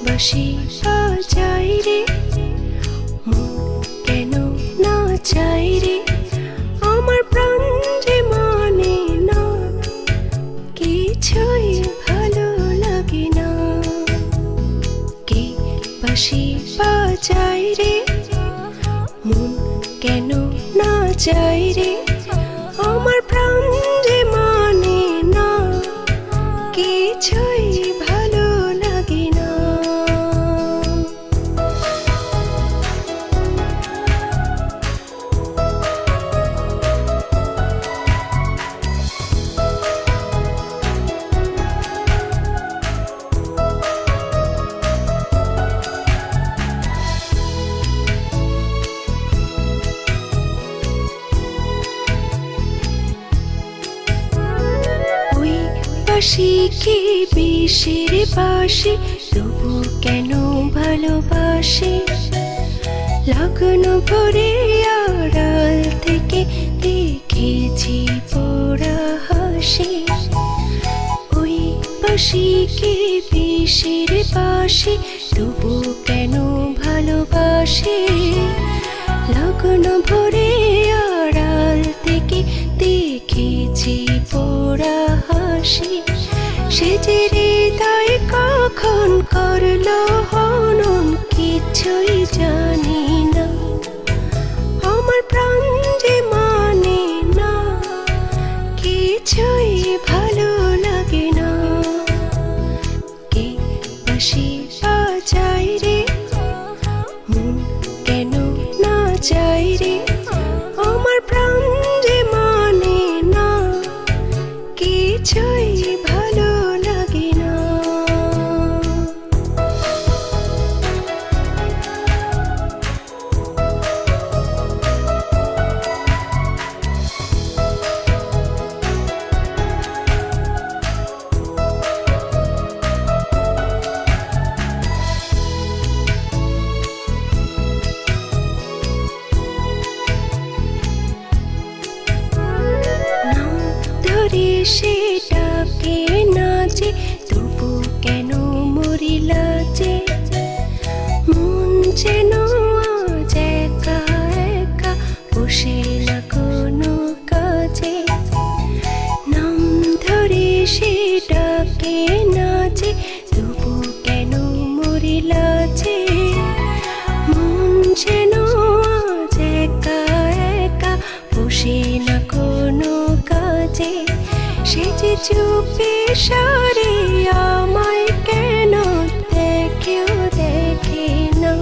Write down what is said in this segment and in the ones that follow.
বাঁশি বাজাই রে, মন কেন না চাই রে, আমার প্রাণ যে মানে না, কিছুই ভালো লাগে না। কে বাঁশি বাজাই রে, মন কেন না চাই রে, আমার প্রাণ যে মানে না, কিছুই ভালো লাগে না। বাঁশি কি বিষের বাঁশি, তবু কেন ভালোবাসি, লগন ভরে আড়াল থেকে দেখেছি পোড়া হাসি। ওই বাঁশি কি বিষের বাঁশি, তবু কেন ভালোবাসি, লগন ভরে আড়াল থেকে দেখেছি পোড়া হাসি। সে যে হৃদয় কখন করলো হনন, কিছুই জানি না, আমার প্রাণ যে মানে না, কিছুই ভালো লাগে না। কে বাঁশি বাজাই রে, মন কেন না চাই রে, আমার প্রাণ যে মানে না, কিছুই ভালো লাগে না। নাম ধরে সেটাকে নাচে, তবু কেন মরি লাজে, মন যেন আজ একা একা বসে না কোনো কাজে। নাম ধরে সেটাকে নাচে, তবু কেন মরি লাজে, মন যেন আজ একা একা বসে না কোনো কাজে। সে যে চুপে সারে আমায় কেন দেখেও দেখে না,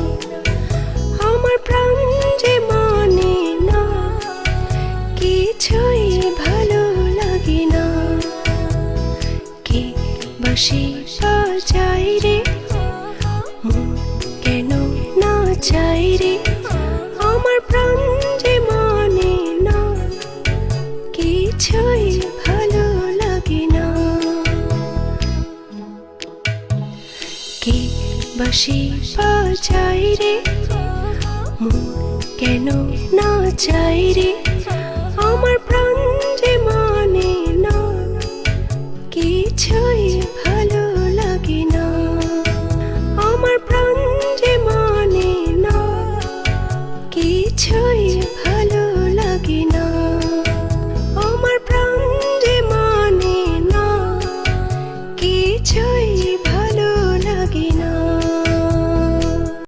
আমার প্রাণ যে মানে না, কিছুই ভালো লাগে না। কে বাঁশি বাজাই রে, মন কেন না চাই রে, আমার প্রাণ যে মানে না, কিছুই ভালো লাগে না। কে বাঁশি বাজাই রে, মন কেন না চাই রে, আমার